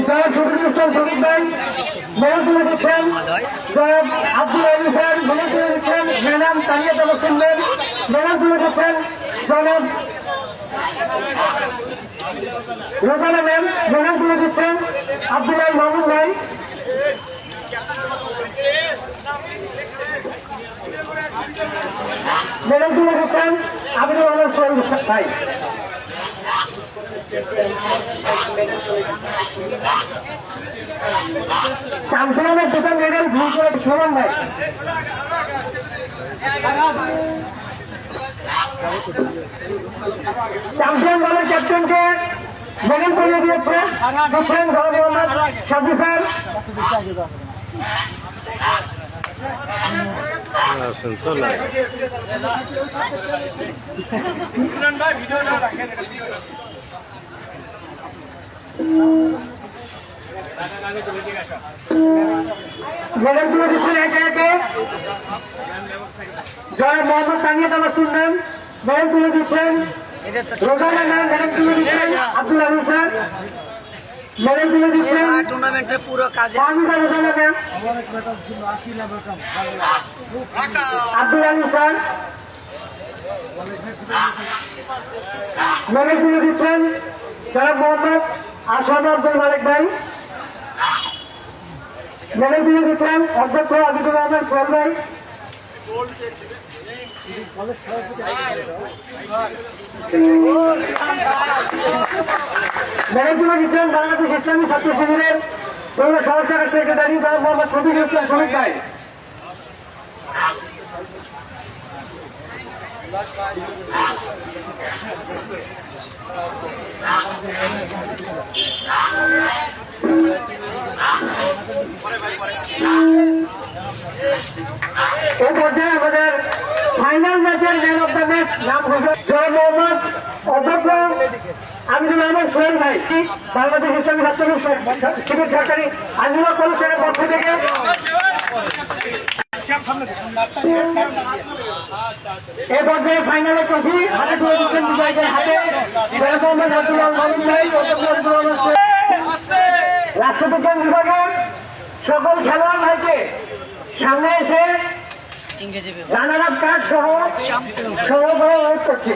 জনাব শফিকুল ইসলাম শফিক ভাই মেডেল তুলে দিচ্ছেন। জনাব আব্দুল আলী স্যার মেডেল তুলে দিচ্ছেন। ম্যাডাম তানিয়া তাবাসসুম মেডেল তুলে দিচ্ছেন। জনাব রোজানা ম্যাম মেডেল তুলে দিচ্ছেন। আব্দুল্লাহ মাহমুদ ভাই মেডেল তুলে দিচ্ছেন। আবিদুল রহমান সোহেল ভাই চ্যাম্পিয়নের দুটো মেডেল ভুল করে সোমান ভাই চ্যাম্পিয়ন দলের ক্যাপ্টেনকে মেডেল করিয়ে দিয়েছে দিচ্ছেন মোহাম্মদ সাব্বির স্যার। মেডেল তুলে দিচ্ছেন একে একে জনাব মোহাম্মদ তানিয়া তাবাসসুম মেডেল তুলে দিচ্ছেন। রোজানা ম্যাম মেডেল তুলে দিচ্ছেন। আব্দুল আলী স্যার মেডেল তুলে দিচ্ছেন। টুর্নামেন্টের পুরো কাজে Rozana ma'am Abdul Ali sir medal তুলে দিচ্ছেন। জনাব মোহাম্মদ আসাদ আব্দুল মালিক ভাই মেডেল তুলে দিচ্ছেন। অধ্যক্ষ আবিদুর রহমান সোহেল ভাই মেডেল তুলে দিচ্ছেন। বাংলাদেশ ইসলামী ছাত্র শিবিরের পৌর সহসার সেক্রেটারি জনাব মোহাম্মদ শফিকুল ইসলাম শফিক ভাই এই পর্যায়ে আমাদের ফাইনাল ম্যাচের ম্যান অব দ্য ম্যাচ নাম ঘোষণা জনাব মোহাম্মদ অধ্যক্ষ আমিনুল রহমান সোহেল ভাই বাংলাদেশ ইসলামী ছাত্র শিবির সরকারি আন্দোলন কমিশনের পক্ষ থেকে এই পর্যায়ে ফাইনালের ট্রফি হাতে তুলে দিচ্ছেন বিজয়ীদের হাতে রাষ্ট্রবিজ্ঞান বিভাগের সকল খেলোয়াড় ভাইকে সামনে এসে রানার আপ কার্ড সহ অনুরোধ করছি।